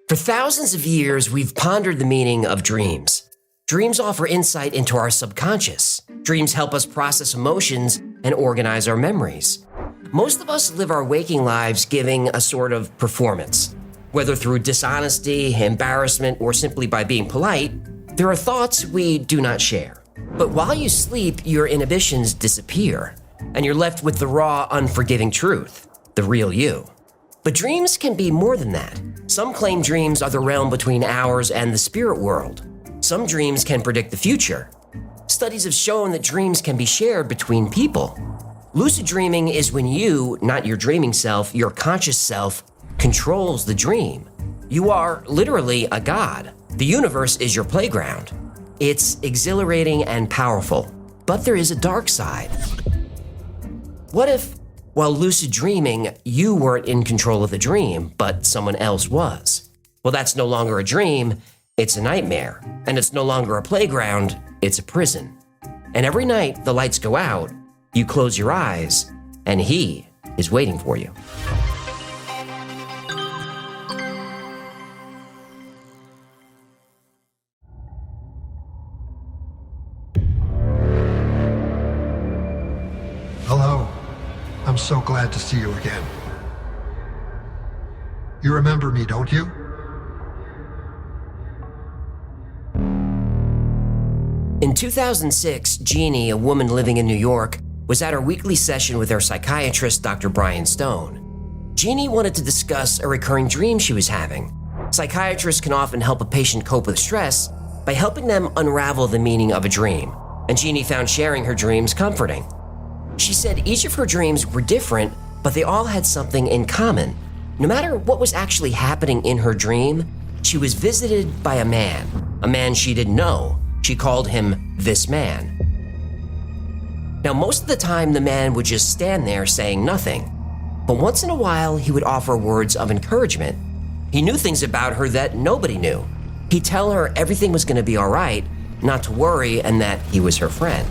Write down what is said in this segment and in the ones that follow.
For thousands of years, we've pondered the meaning of dreams. Dreams offer insight into our subconscious. Dreams help us process emotions and organize our memories. Most of us live our waking lives giving a sort of performance. Whether through dishonesty, embarrassment, or simply by being polite, there are thoughts we do not share. But while you sleep, your inhibitions disappear, and you're left with the raw, unforgiving truth, the real you. But dreams can be more than that. Some claim dreams are the realm between ours and the spirit world. Some dreams can predict the future. Studies have shown that dreams can be shared between people. Lucid dreaming is when you, not your dreaming self, your conscious self, controls the dream. You are literally a god. The universe is your playground. It's exhilarating and powerful, but there is a dark side. What if, while lucid dreaming, you weren't in control of the dream, but someone else was? Well, that's no longer a dream, it's a nightmare. And it's no longer a playground, it's a prison. And every night the lights go out, you close your eyes, and he is waiting for you. Hello. I'm so glad to see you again. You remember me, don't you? In 2006, Jeannie, a woman living in New York, was at her weekly session with her psychiatrist, Dr. Brian Stone. Jeannie wanted to discuss a recurring dream she was having. Psychiatrists can often help a patient cope with stress by helping them unravel the meaning of a dream, and Jeannie found sharing her dreams comforting. She said each of her dreams were different, but they all had something in common. No matter what was actually happening in her dream, she was visited by a man she didn't know. She called him this man. Now, most of the time, the man would just stand there saying nothing. But once in a while, he would offer words of encouragement. He knew things about her that nobody knew. He'd tell her everything was going to be all right, not to worry, and that he was her friend.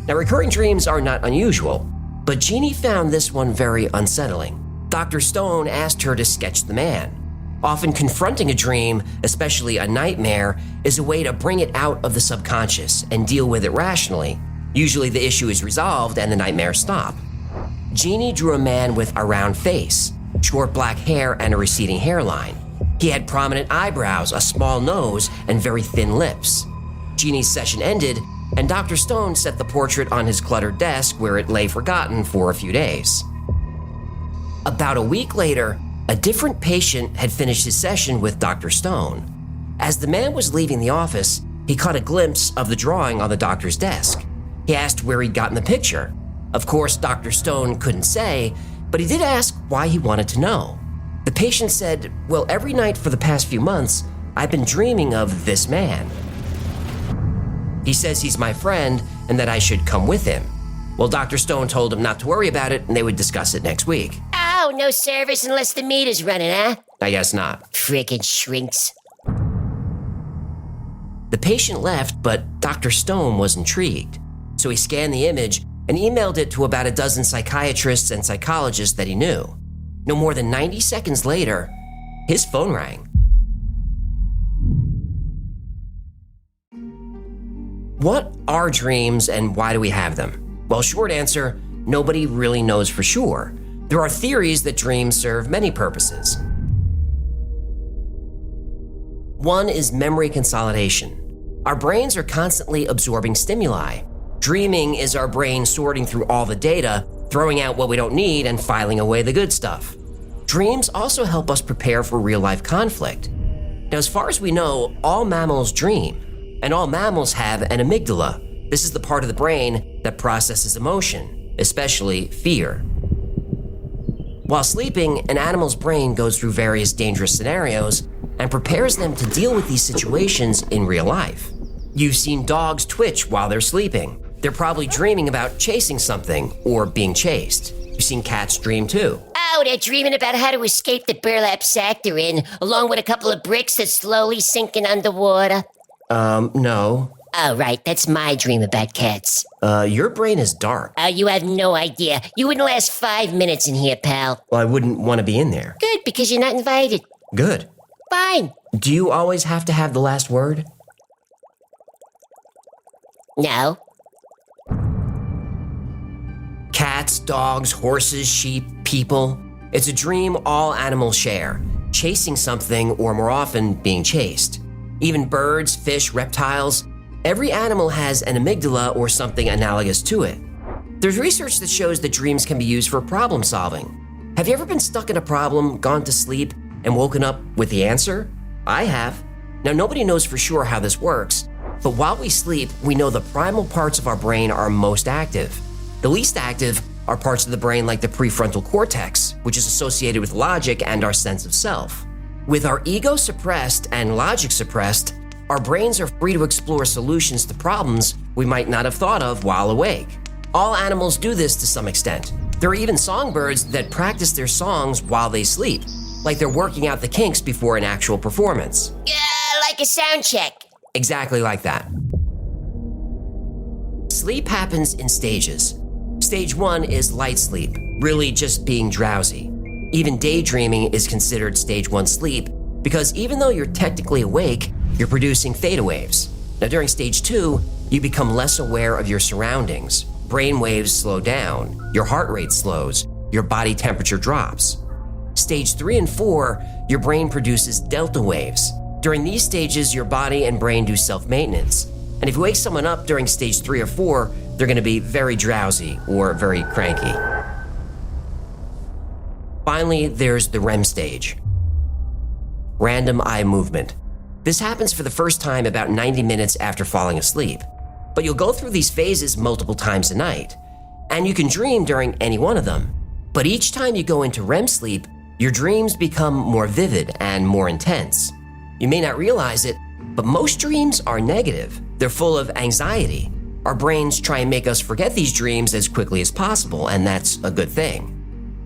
Now, recurring dreams are not unusual, but Jeannie found this one very unsettling. Dr. Stone asked her to sketch the man. Often confronting a dream, especially a nightmare, is a way to bring it out of the subconscious and deal with it rationally. Usually the issue is resolved and the nightmares stop. Jeannie drew a man with a round face, short black hair, and a receding hairline. He had prominent eyebrows, a small nose, and very thin lips. Jeannie's session ended, and Dr. Stone set the portrait on his cluttered desk where it lay forgotten for a few days. About a week later, a different patient had finished his session with Dr. Stone. As the man was leaving the office, he caught a glimpse of the drawing on the doctor's desk. He asked where he'd gotten the picture. Of course, Dr. Stone couldn't say, but he did ask why he wanted to know. The patient said, "Well, every night for the past few months, I've been dreaming of this man. He says he's my friend and that I should come with him." Well, Dr. Stone told him not to worry about it and they would discuss it next week. Oh, no service unless the meter's running, huh? I guess not. Frickin' shrinks. The patient left, but Dr. Stone was intrigued. So he scanned the image and emailed it to about a dozen psychiatrists and psychologists that he knew. No more than 90 seconds later, his phone rang. What are dreams and why do we have them? Well, short answer, nobody really knows for sure. There are theories that dreams serve many purposes. One is memory consolidation. Our brains are constantly absorbing stimuli. Dreaming is our brain sorting through all the data, throwing out what we don't need and filing away the good stuff. Dreams also help us prepare for real-life conflict. Now, as far as we know, all mammals dream, and all mammals have an amygdala. This is the part of the brain that processes emotion, especially fear. While sleeping, an animal's brain goes through various dangerous scenarios and prepares them to deal with these situations in real life. You've seen dogs twitch while they're sleeping. They're probably dreaming about chasing something or being chased. You've seen cats dream too. Oh, they're dreaming about how to escape the burlap sack they're in, along with a couple of bricks that's slowly sinking underwater. No. Oh, right, that's my dream about cats. Your brain is dark. Oh, you have no idea. You wouldn't last 5 minutes in here, pal. Well, I wouldn't want to be in there. Good, because you're not invited. Good. Fine. Do you always have to have the last word? No. Cats, dogs, horses, sheep, people. It's a dream all animals share. Chasing something, or more often, being chased. Even birds, fish, reptiles. Every animal has an amygdala or something analogous to it. There's research that shows that dreams can be used for problem solving. Have you ever been stuck in a problem, gone to sleep, and woken up with the answer? I have. Now, nobody knows for sure how this works, but while we sleep, we know the primal parts of our brain are most active. The least active are parts of the brain like the prefrontal cortex, which is associated with logic and our sense of self. With our ego suppressed and logic suppressed, our brains are free to explore solutions to problems we might not have thought of while awake. All animals do this to some extent. There are even songbirds that practice their songs while they sleep, like they're working out the kinks before an actual performance. Like a sound check. Exactly like that. Sleep happens in stages. Stage 1 is light sleep, really just being drowsy. Even daydreaming is considered stage 1 sleep because even though you're technically awake, you're producing theta waves. Now during stage 2, you become less aware of your surroundings. Brain waves slow down, your heart rate slows, your body temperature drops. Stage 3 and 4, your brain produces delta waves. During these stages, your body and brain do self-maintenance. And if you wake someone up during stage 3 or 4, they're going to be very drowsy or very cranky. Finally, there's the REM stage. Random eye movement. This happens for the first time about 90 minutes after falling asleep. But you'll go through these phases multiple times a night. And you can dream during any one of them. But each time you go into REM sleep, your dreams become more vivid and more intense. You may not realize it, but most dreams are negative. They're full of anxiety. Our brains try and make us forget these dreams as quickly as possible, and that's a good thing.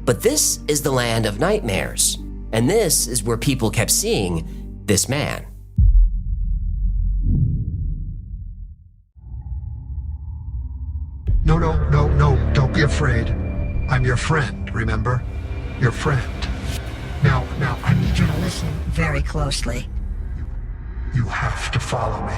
But this is the land of nightmares, and this is where people kept seeing this man. No, don't be afraid. I'm your friend, remember? Your friend. Now, I need you to listen very closely. you have to follow me.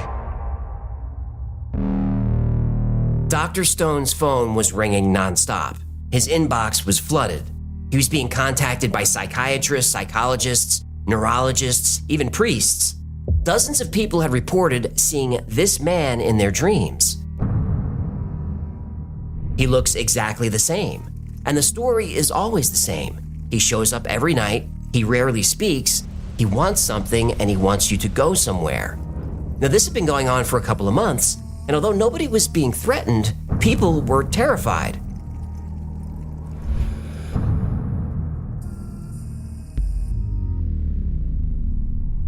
Dr. Stone's phone was ringing nonstop. His inbox was flooded. He was being contacted by psychiatrists, psychologists, neurologists, even priests. Dozens of people had reported seeing this man in their dreams. He looks exactly the same, and the story is always the same. He shows up every night, he rarely speaks, he wants something, and he wants you to go somewhere. Now, this had been going on for a couple of months, and although nobody was being threatened, people were terrified.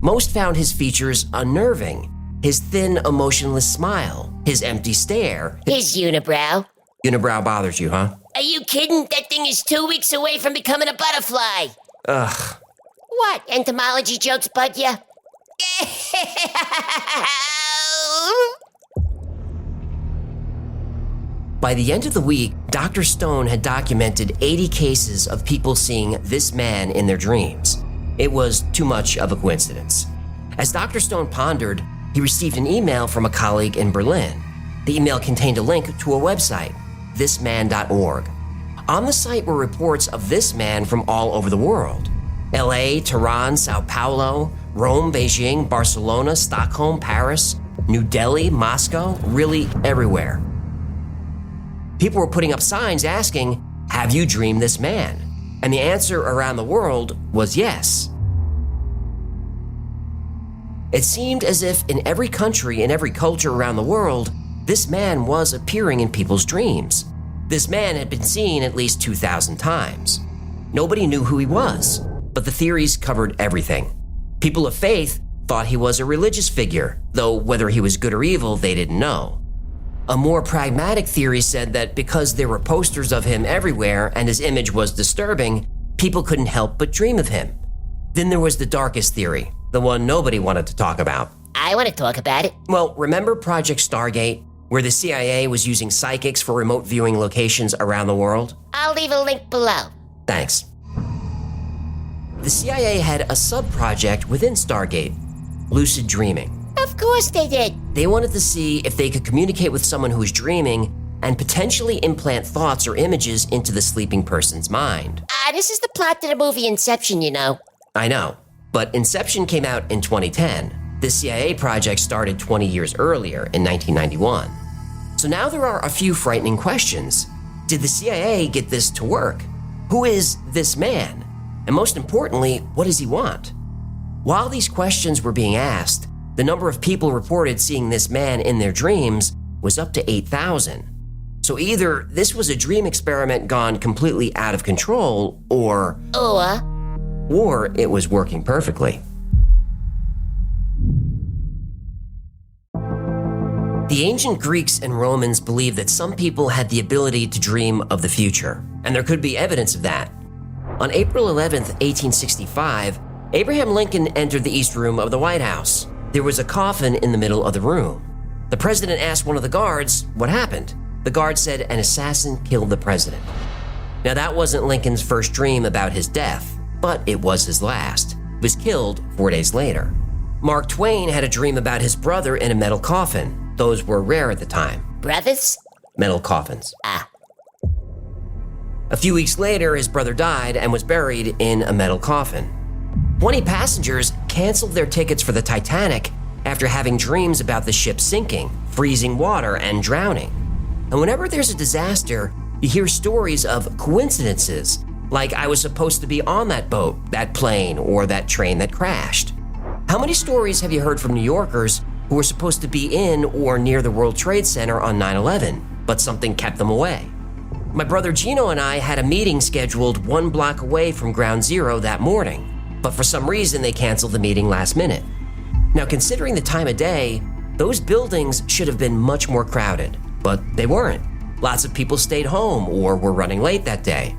Most found his features unnerving. His thin, emotionless smile, his empty stare. His unibrow. Unibrow bothers you, huh? Are you kidding? That thing is 2 weeks away from becoming a butterfly. Ugh. What, entomology jokes bug ya? By the end of the week, Dr. Stone had documented 80 cases of people seeing this man in their dreams. It was too much of a coincidence. As Dr. Stone pondered, he received an email from a colleague in Berlin. The email contained a link to a website, thisman.org. On the site were reports of this man from all over the world. LA, Tehran, Sao Paulo, Rome, Beijing, Barcelona, Stockholm, Paris, New Delhi, Moscow, really everywhere. People were putting up signs asking, "Have you dreamed this man?" And the answer around the world was yes. It seemed as if in every country and every culture around the world, this man was appearing in people's dreams. This man had been seen at least 2,000 times. Nobody knew who he was, but the theories covered everything. People of faith thought he was a religious figure, though whether he was good or evil, they didn't know. A more pragmatic theory said that because there were posters of him everywhere and his image was disturbing, people couldn't help but dream of him. Then there was the darkest theory, the one nobody wanted to talk about. I want to talk about it. Well, remember Project Stargate, where the CIA was using psychics for remote viewing locations around the world? I'll leave a link below. Thanks. The CIA had a sub-project within Stargate, lucid dreaming. Of course they did. They wanted to see if they could communicate with someone who was dreaming and potentially implant thoughts or images into the sleeping person's mind. This is the plot to the movie Inception, you know. I know, but Inception came out in 2010. The CIA project started 20 years earlier in 1991. So now there are a few frightening questions. Did the CIA get this to work? Who is this man? And most importantly, what does he want? While these questions were being asked, the number of people reported seeing this man in their dreams was up to 8,000. So either this was a dream experiment gone completely out of control, or it was working perfectly. The ancient Greeks and Romans believed that some people had the ability to dream of the future, and there could be evidence of that. On April 11th, 1865, Abraham Lincoln entered the East Room of the White House. There was a coffin in the middle of the room. The president asked one of the guards what happened. The guard said an assassin killed the president. Now that wasn't Lincoln's first dream about his death, but it was his last. He was killed 4 days later. Mark Twain had a dream about his brother in a metal coffin. Those were rare at the time. Brothers? Metal coffins. A few weeks later, his brother died and was buried in a metal coffin. 20 passengers canceled their tickets for the Titanic after having dreams about the ship sinking, freezing water, and drowning. And whenever there's a disaster, you hear stories of coincidences, like I was supposed to be on that boat, that plane, or that train that crashed. How many stories have you heard from New Yorkers who were supposed to be in or near the World Trade Center on 9/11, but something kept them away? My brother Gino and I had a meeting scheduled 1 block away from Ground Zero that morning, but for some reason they canceled the meeting last minute. Now, considering the time of day, those buildings should have been much more crowded, but they weren't. Lots of people stayed home or were running late that day.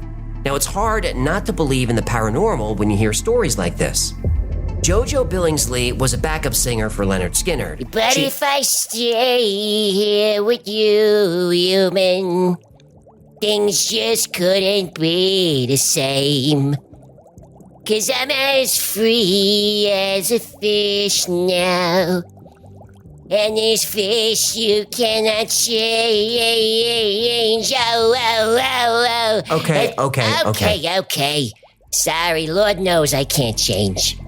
Now, it's hard not to believe in the paranormal when you hear stories like this. JoJo Billingsley was a backup singer for Lynyrd Skynyrd. But if I stay here with you, human, things just couldn't be the same. 'Cause I'm as free as a fish now. And this fish you cannot change. Okay. Sorry, Lord knows I can't change.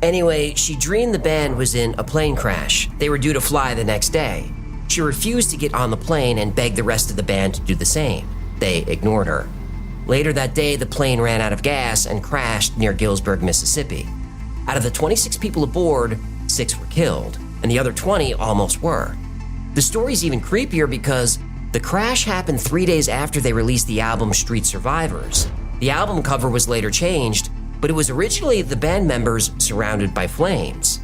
Anyway, she dreamed the band was in a plane crash. They were due to fly the next day. She refused to get on the plane and begged the rest of the band to do the same. They ignored her. Later that day, the plane ran out of gas and crashed near Gillsburg, Mississippi. Out of the 26 people aboard, 6 were killed, and the other 20 almost were. The story's even creepier because the crash happened 3 days after they released the album Street Survivors. The album cover was later changed, but it was originally the band members surrounded by flames.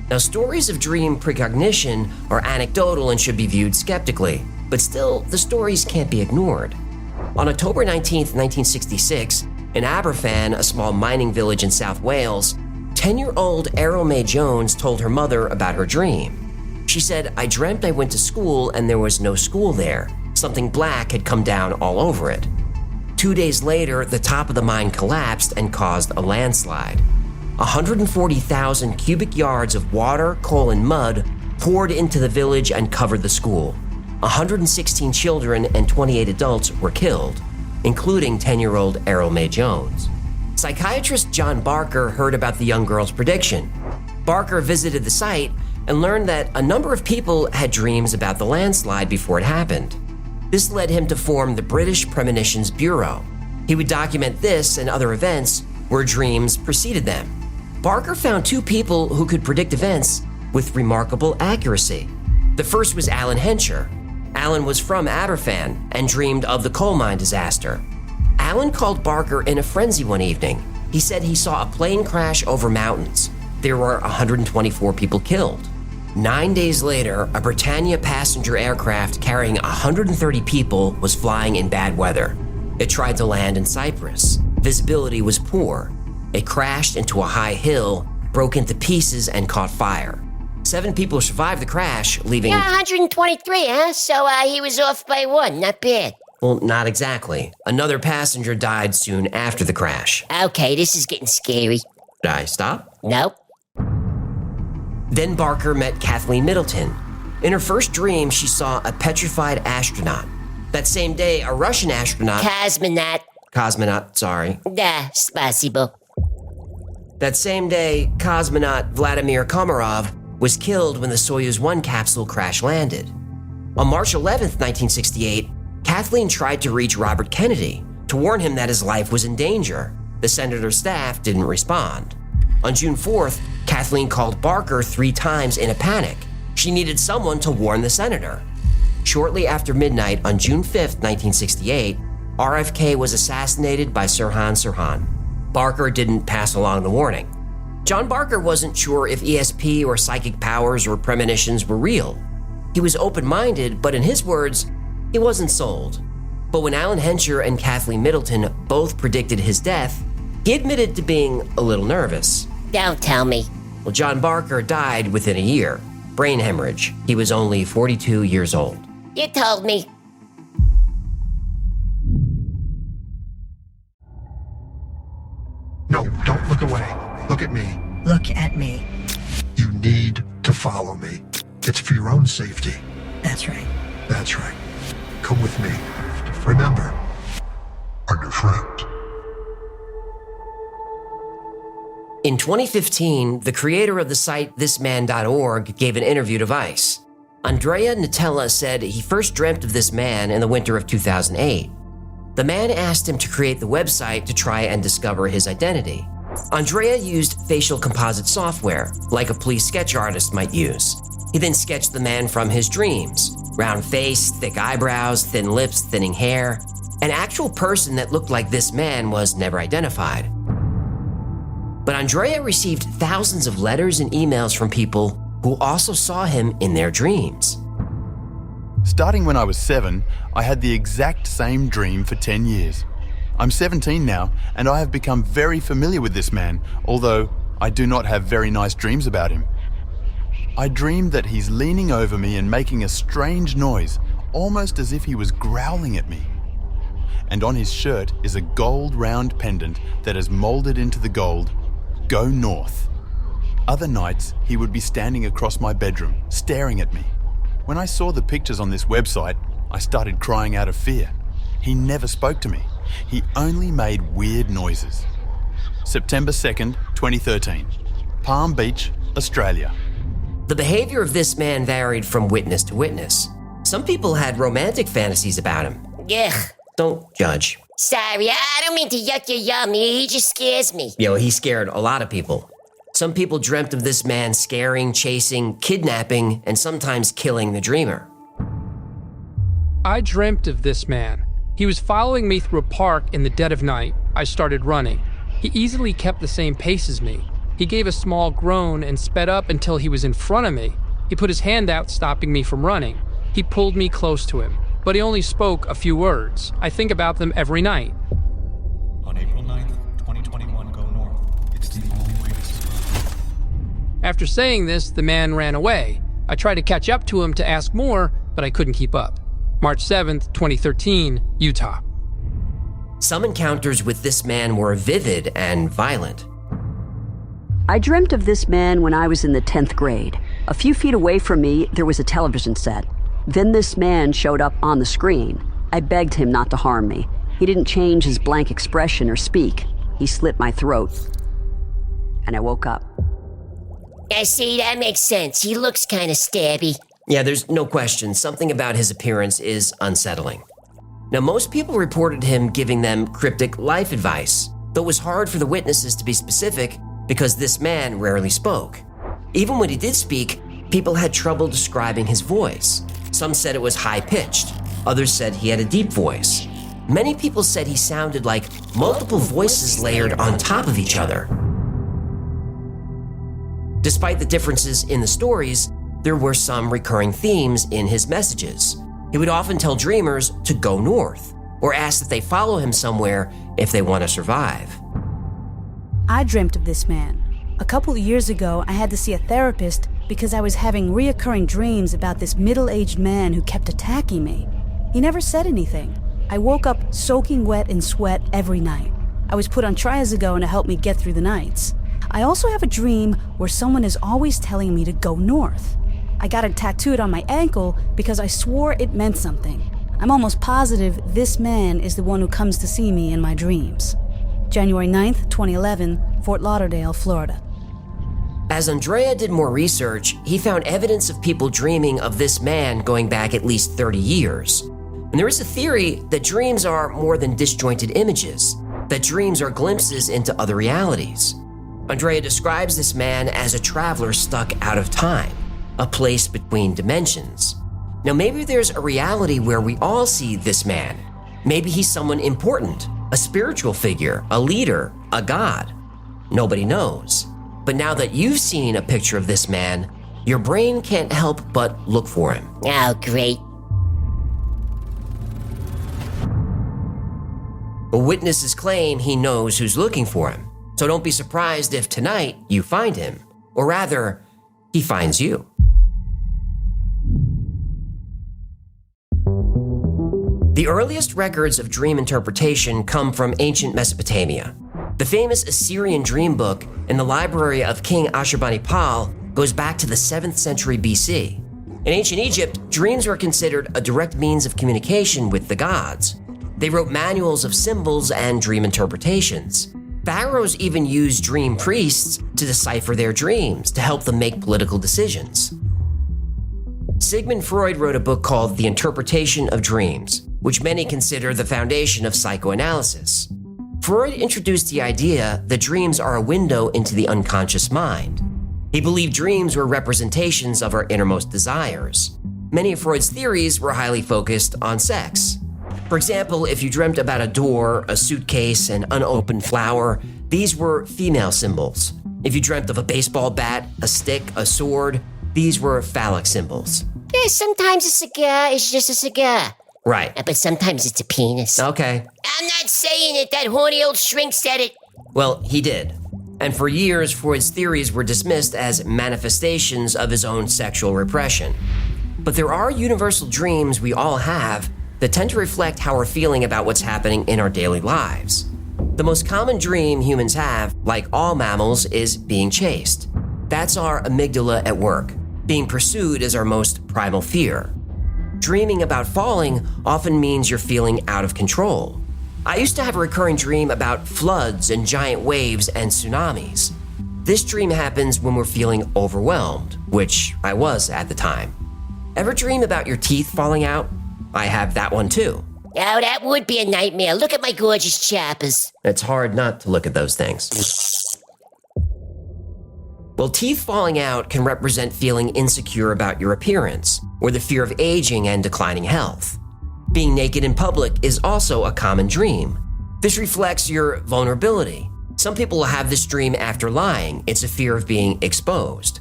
Now, stories of dream precognition are anecdotal and should be viewed skeptically, but still, the stories can't be ignored. On October 19, 1966, in Aberfan, a small mining village in South Wales, 10-year-old Errol Mae Jones told her mother about her dream. She said, "I dreamt I went to school and there was no school there. Something black had come down all over it." 2 days later, the top of the mine collapsed and caused a landslide. 140,000 cubic yards of water, coal, and mud poured into the village and covered the school. 116 children and 28 adults were killed, including 10-year-old Errol Mae Jones. Psychiatrist John Barker heard about the young girl's prediction. Barker visited the site and learned that a number of people had dreams about the landslide before it happened. This led him to form the British Premonitions Bureau. He would document this and other events where dreams preceded them. Barker found 2 people who could predict events with remarkable accuracy. The first was Alan Hencher. Alan was from Aberfan and dreamed of the coal mine disaster. Alan called Barker in a frenzy one evening. He said he saw a plane crash over mountains. There were 124 people killed. 9 days later, a Britannia passenger aircraft carrying 130 people was flying in bad weather. It tried to land in Cyprus. Visibility was poor. It crashed into a high hill, broke into pieces, and caught fire. 7 people survived the crash, leaving... Yeah, 123, huh? So he was off by 1, not bad. Well, not exactly. Another passenger died soon after the crash. Okay, this is getting scary. Did I stop? Nope. Then Barker met Kathleen Middleton. In her first dream, she saw a petrified astronaut. That same day, a Russian astronaut... Cosmonaut, sorry. Spasibo. That same day, cosmonaut Vladimir Komarov was killed when the Soyuz 1 capsule crash-landed. On March 11th, 1968, Kathleen tried to reach Robert Kennedy to warn him that his life was in danger. The senator's staff didn't respond. On June 4th, Kathleen called Barker 3 times in a panic. She needed someone to warn the senator. Shortly after midnight on June 5th, 1968, RFK was assassinated by Sirhan Sirhan. Barker didn't pass along the warning. John Barker wasn't sure if ESP or psychic powers or premonitions were real. He was open-minded, but in his words, he wasn't sold. But when Alan Hensher and Kathleen Middleton both predicted his death, he admitted to being a little nervous. Don't tell me. Well, John Barker died within a year. Brain hemorrhage. He was only 42 years old. You told me. No, don't look away. Look at me. Look at me. You need to follow me. It's for your own safety. That's right. That's right. Come with me. Remember, I'm your friend. In 2015, the creator of the site thisman.org gave an interview to Vice. Andrea Nutella said he first dreamt of this man in the winter of 2008. The man asked him to create the website to try and discover his identity. Andrea used facial composite software, like a police sketch artist might use. He then sketched the man from his dreams. Round face, thick eyebrows, thin lips, thinning hair. An actual person that looked like this man was never identified. But Andrea received thousands of letters and emails from people who also saw him in their dreams. Starting when I was 7, I had the exact same dream for 10 years. I'm 17 now, and I have become very familiar with this man, although I do not have very nice dreams about him. I dreamed that he's leaning over me and making a strange noise, almost as if he was growling at me. And on his shirt is a gold round pendant that is molded into the gold, "Go North." Other nights, he would be standing across my bedroom, staring at me. When I saw the pictures on this website, I started crying out of fear. He never spoke to me. He only made weird noises. September 2nd, 2013. Palm Beach, Australia. The behavior of this man varied from witness to witness. Some people had romantic fantasies about him. Ugh. Don't judge. Sorry, I don't mean to yuck your yum. He just scares me. He scared a lot of people. Some people dreamt of this man scaring, chasing, kidnapping, and sometimes killing the dreamer. I dreamt of this man. He was following me through a park in the dead of night. I started running. He easily kept the same pace as me. He gave a small groan and sped up until he was in front of me. He put his hand out, stopping me from running. He pulled me close to him, but he only spoke a few words. I think about them every night. On April 9th, 2021, go north. It's the only way to survive. After saying this, the man ran away. I tried to catch up to him to ask more, but I couldn't keep up. March 7th, 2013, Utah. Some encounters with this man were vivid and violent. I dreamt of this man when I was in the 10th grade. A few feet away from me, there was a television set. Then this man showed up on the screen. I begged him not to harm me. He didn't change his blank expression or speak. He slit my throat. And I woke up. I see, that makes sense. He looks kind of stabby. Yeah, there's no question. Something about his appearance is unsettling. Now, most people reported him giving them cryptic life advice, though it was hard for the witnesses to be specific because this man rarely spoke. Even when he did speak, people had trouble describing his voice. Some said it was high-pitched. Others said he had a deep voice. Many people said he sounded like multiple voices layered on top of each other. Despite the differences in the stories, there were some recurring themes in his messages. He would often tell dreamers to go north, or ask that they follow him somewhere if they want to survive. I dreamt of this man. A couple of years ago, I had to see a therapist because I was having reoccurring dreams about this middle-aged man who kept attacking me. He never said anything. I woke up soaking wet in sweat every night. I was put on triazole to help me get through the nights. I also have a dream where someone is always telling me to go north. I got it tattooed on my ankle because I swore it meant something. I'm almost positive this man is the one who comes to see me in my dreams. January 9th, 2011, Fort Lauderdale, Florida. As Andrea did more research, he found evidence of people dreaming of this man going back at least 30 years. And there is a theory that dreams are more than disjointed images, that dreams are glimpses into other realities. Andrea describes this man as a traveler stuck out of time, a place between dimensions. Now maybe there's a reality where we all see this man. Maybe he's someone important, a spiritual figure, a leader, a god. Nobody knows. But now that you've seen a picture of this man, your brain can't help but look for him. Oh, great. But witnesses claim he knows who's looking for him. So don't be surprised if tonight you find him, or rather, he finds you. The earliest records of dream interpretation come from ancient Mesopotamia. The famous Assyrian dream book in the library of King Ashurbanipal goes back to the 7th century BC. In ancient Egypt, dreams were considered a direct means of communication with the gods. They wrote manuals of symbols and dream interpretations. Pharaohs even used dream priests to decipher their dreams to help them make political decisions. Sigmund Freud wrote a book called The Interpretation of Dreams, which many consider the foundation of psychoanalysis. Freud introduced the idea that dreams are a window into the unconscious mind. He believed dreams were representations of our innermost desires. Many of Freud's theories were highly focused on sex. For example, if you dreamt about a door, a suitcase, an unopened flower, these were female symbols. If you dreamt of a baseball bat, a stick, a sword, these were phallic symbols. Yeah, sometimes a cigar is just a cigar. Right. But sometimes it's a penis. Okay. I'm not saying it. That horny old shrink said it. Well, he did. And for years, Freud's theories were dismissed as manifestations of his own sexual repression. But there are universal dreams we all have that tend to reflect how we're feeling about what's happening in our daily lives. The most common dream humans have, like all mammals, is being chased. That's our amygdala at work. Being pursued is our most primal fear. Dreaming about falling often means you're feeling out of control. I used to have a recurring dream about floods and giant waves and tsunamis. This dream happens when we're feeling overwhelmed, which I was at the time. Ever dream about your teeth falling out? I have that one too. Oh, that would be a nightmare. Look at my gorgeous chappers. It's hard not to look at those things. Well, teeth falling out can represent feeling insecure about your appearance, or the fear of aging and declining health. Being naked in public is also a common dream. This reflects your vulnerability. Some people will have this dream after lying. It's a fear of being exposed.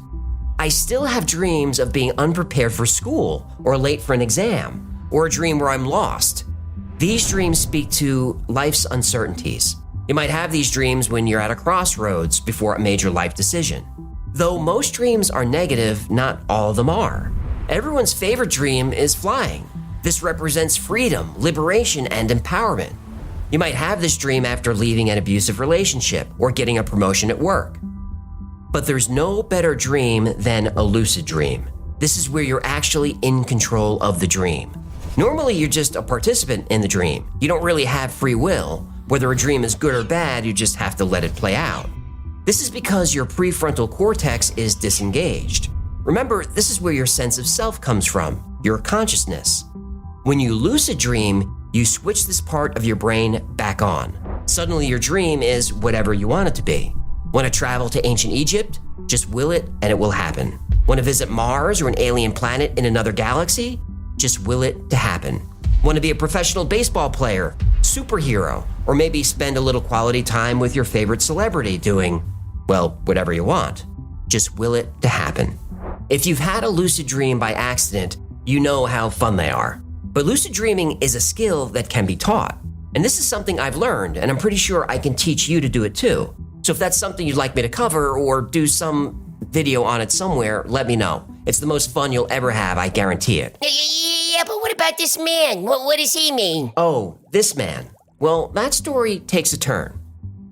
I still have dreams of being unprepared for school, or late for an exam, or a dream where I'm lost. These dreams speak to life's uncertainties. You might have these dreams when you're at a crossroads before a major life decision. Though most dreams are negative, not all of them are. Everyone's favorite dream is flying. This represents freedom, liberation, and empowerment. You might have this dream after leaving an abusive relationship or getting a promotion at work. But there's no better dream than a lucid dream. This is where you're actually in control of the dream. Normally, you're just a participant in the dream. You don't really have free will. Whether a dream is good or bad, you just have to let it play out. This is because your prefrontal cortex is disengaged. Remember, this is where your sense of self comes from, your consciousness. When you lucid dream, you switch this part of your brain back on. Suddenly, your dream is whatever you want it to be. Want to travel to ancient Egypt? Just will it and it will happen. Want to visit Mars or an alien planet in another galaxy? Just will it to happen. Want to be a professional baseball player, superhero, or maybe spend a little quality time with your favorite celebrity doing, well, whatever you want. Just will it to happen. If you've had a lucid dream by accident, you know how fun they are. But lucid dreaming is a skill that can be taught. And this is something I've learned, and I'm pretty sure I can teach you to do it too. So if that's something you'd like me to cover or do some video on it somewhere, let me know. It's the most fun you'll ever have, I guarantee it. Yeah, but what about this man? What does he mean? Oh, this man. Well, that story takes a turn.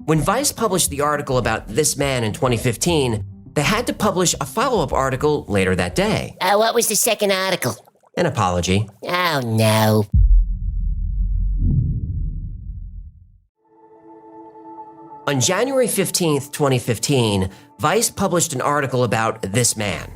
When Vice published the article about this man in 2015, they had to publish a follow-up article later that day. What was the second article? An apology. Oh, no. On January 15th, 2015, Vice published an article about this man.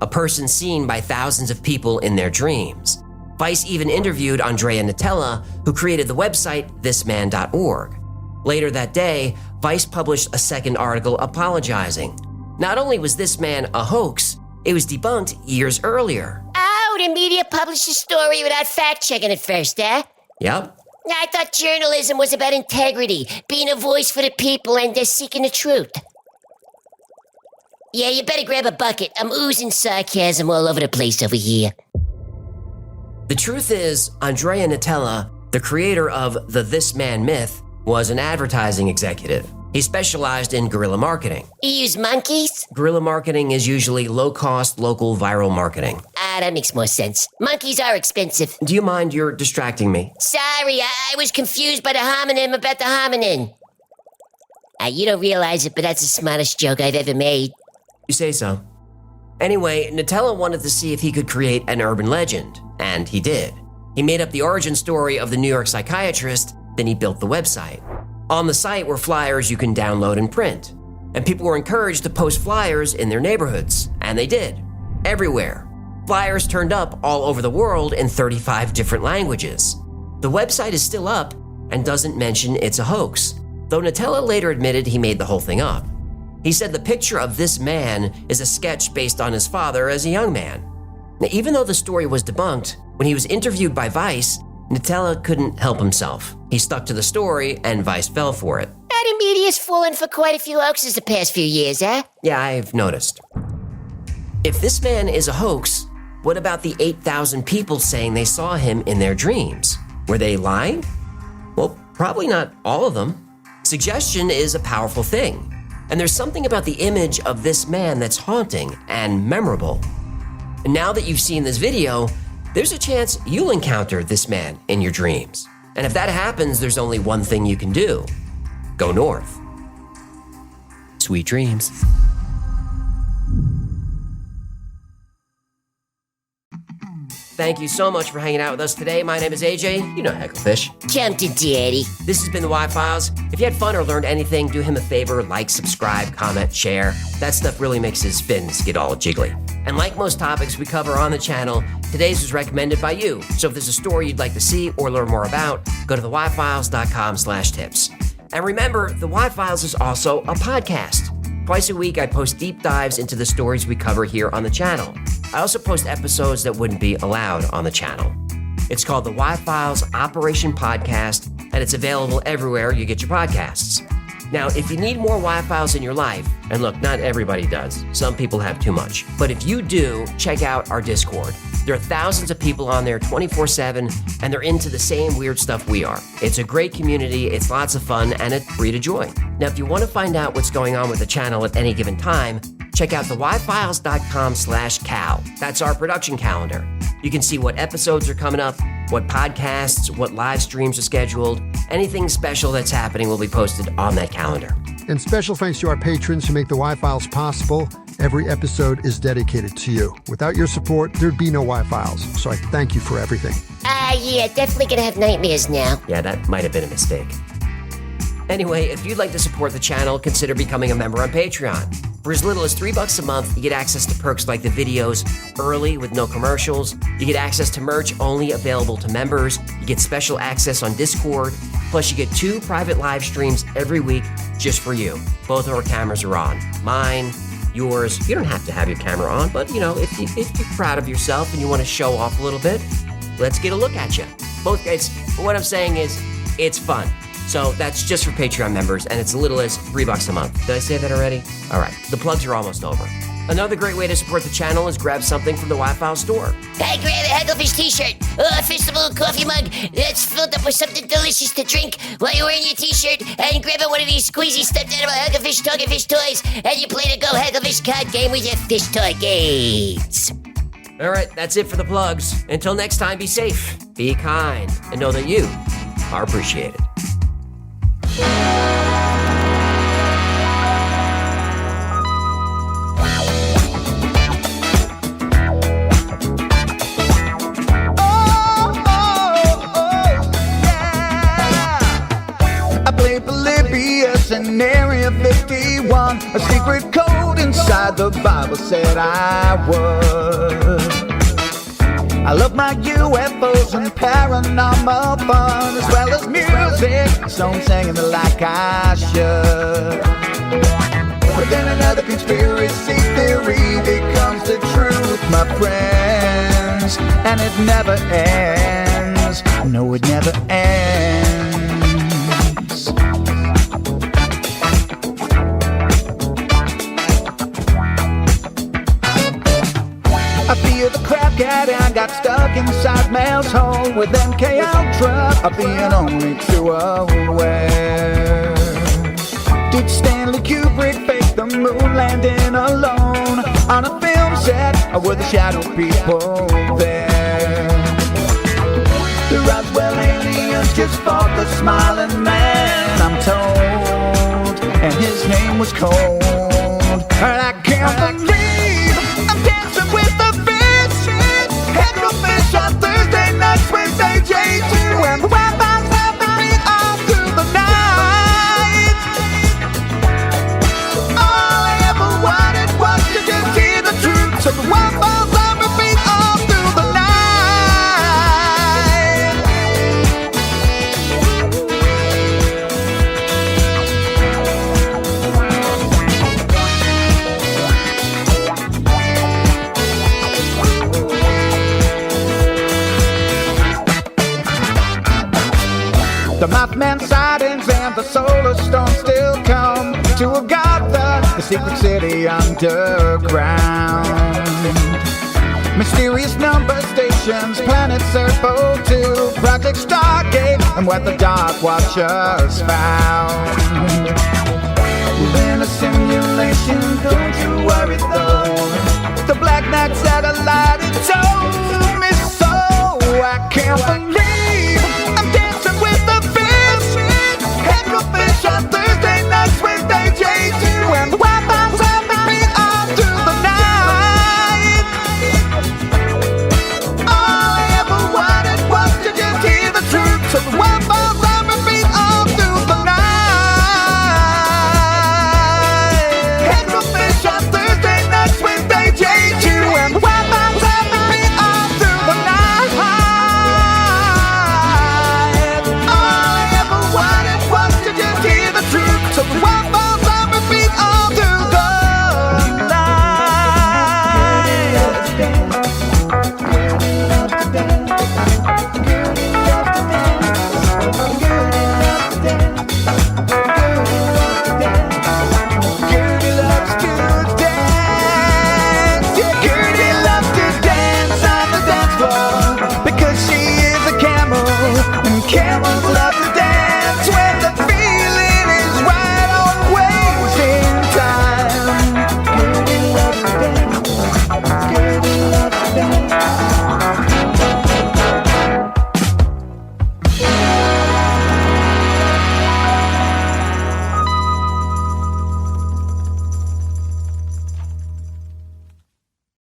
A person seen by thousands of people in their dreams. Vice even interviewed Andrea Nutella, who created the website thisman.org. Later that day, Vice published a second article apologizing. Not only was this man a hoax, it was debunked years earlier. Oh, the media published a story without fact-checking it first, eh? Yep. I thought journalism was about integrity, being a voice for the people and seeking the truth. Yeah, you better grab a bucket. I'm oozing sarcasm all over the place over here. The truth is, Andrea Nutella, the creator of the This Man myth, was an advertising executive. He specialized in guerrilla marketing. You use monkeys? Guerrilla marketing is usually low-cost, local viral marketing. That makes more sense. Monkeys are expensive. Do you mind you're distracting me? Sorry, I was confused by the homonym about the hominin. You don't realize it, but that's the smartest joke I've ever made. You say so. Anyway, Nutella wanted to see if he could create an urban legend, and he did. He made up the origin story of the New York psychiatrist, then he built the website. On the site were flyers you can download and print, and people were encouraged to post flyers in their neighborhoods, and they did, everywhere. Flyers turned up all over the world in 35 different languages. The website is still up and doesn't mention it's a hoax, though Nutella later admitted he made the whole thing up. He said the picture of this man is a sketch based on his father as a young man. Now, even though the story was debunked, when he was interviewed by Vice, Nutella couldn't help himself. He stuck to the story, and Vice fell for it. The media's fallen for quite a few hoaxes the past few years, huh? Yeah, I've noticed. If this man is a hoax, what about the 8,000 people saying they saw him in their dreams? Were they lying? Well, probably not all of them. Suggestion is a powerful thing. And there's something about the image of this man that's haunting and memorable. And now that you've seen this video, there's a chance you'll encounter this man in your dreams. And if that happens, there's only one thing you can do. Go north. Sweet dreams. Thank you so much for hanging out with us today. My name is AJ. You know Hecklefish. Jump to daddy. This has been the Y-Files. If you had fun or learned anything, do him a favor, like, subscribe, comment, share. That stuff really makes his fins get all jiggly. And like most topics we cover on the channel, today's was recommended by you. So if there's a story you'd like to see or learn more about, go to theyfiles.com/tips. And remember, the Y-Files is also a podcast. Twice a week, I post deep dives into the stories we cover here on the channel. I also post episodes that wouldn't be allowed on the channel. It's called the Y-Files Operation Podcast, and it's available everywhere you get your podcasts. Now, if you need more Y-Files in your life, and look, not everybody does. Some people have too much. But if you do, check out our Discord. There are thousands of people on there 24/7, and they're into the same weird stuff we are. It's a great community, it's lots of fun, and it's free to join. Now, if you want to find out what's going on with the channel at any given time, check out theyfiles.com/cal. That's our production calendar. You can see what episodes are coming up, what podcasts, what live streams are scheduled. Anything special that's happening will be posted on that calendar. And special thanks to our patrons who make the Y-Files possible. Every episode is dedicated to you. Without your support, there'd be no Y-Files. So I thank you for everything. Yeah, definitely gonna have nightmares now. Yeah, that might have been a mistake. Anyway, if you'd like to support the channel, consider becoming a member on Patreon. For as little as $3 a month, you get access to perks like the videos early with no commercials. You get access to merch only available to members. You get special access on Discord. Plus, you get 2 private live streams every week just for you. Both of our cameras are on. Mine, yours. You don't have to have your camera on, but if you're proud of yourself and you want to show off a little bit, let's get a look at you. What I'm saying is, it's fun. So that's just for Patreon members, and it's as little as $3 a month. Did I say that already? All right, the plugs are almost over. Another great way to support the channel is grab something from the Wi-Fi store. I grab a Hagglefish t-shirt, a festival coffee mug that's filled up with something delicious to drink while you're wearing your t-shirt, and grab one of these squeezy stuffed animal Hagglefish Togefish toys, and you play the Go Hagglefish card game with your fish toy gates. All right, that's it for the plugs. Until next time, be safe, be kind, and know that you are appreciated. In Area 51, a secret code inside the Bible said I would. I love my UFOs and paranormal fun, as well as music, so I'm singing it like I should. But then another conspiracy theory becomes the truth, my friends, and it never ends. No, it never ends. I feel the crap cat and got stuck inside Mel's hole with MK Ultra. I'm being only too aware. Did Stanley Kubrick fake the moon landing alone on a film set, or were the shadow people there? The Roswell aliens just fought the smiling man, I'm told, and his name was Cold. And I can't believe I'm dancing with the fish. Hagglefish on Thursday nights with AJ2, and the Wi-Fi's helping me all through the night. All I ever wanted was to just hear the truth, so the Wi-Fi's on repeat all through the night. The Mothman sightings and the solar storm still come to Agatha, the secret city underground. Mysterious number stations, planets Earth 02, Project Stargate, and what the Dark Watchers found. We're in a simulation, don't you worry though. The Black Knight satellite, it told me so. I can't believe I'm dancing with the fish. Hagglefish on Thursday nights with AJ2, and the Wi-Fi's helping me all through the night. All I ever wanted was to just hear the truth, so the Wi-Fi's on repeat all through the night. Hagglefish on Thursday nights with AJ2, and the Wi-Fi's helping me all through the night. All I ever wanted was to just hear the truth, so the Wi-Fi's on repeat all through the Gertie loves to dance. Yeah, Gertie loves to dance on the dance floor because she is a camel, and camels love to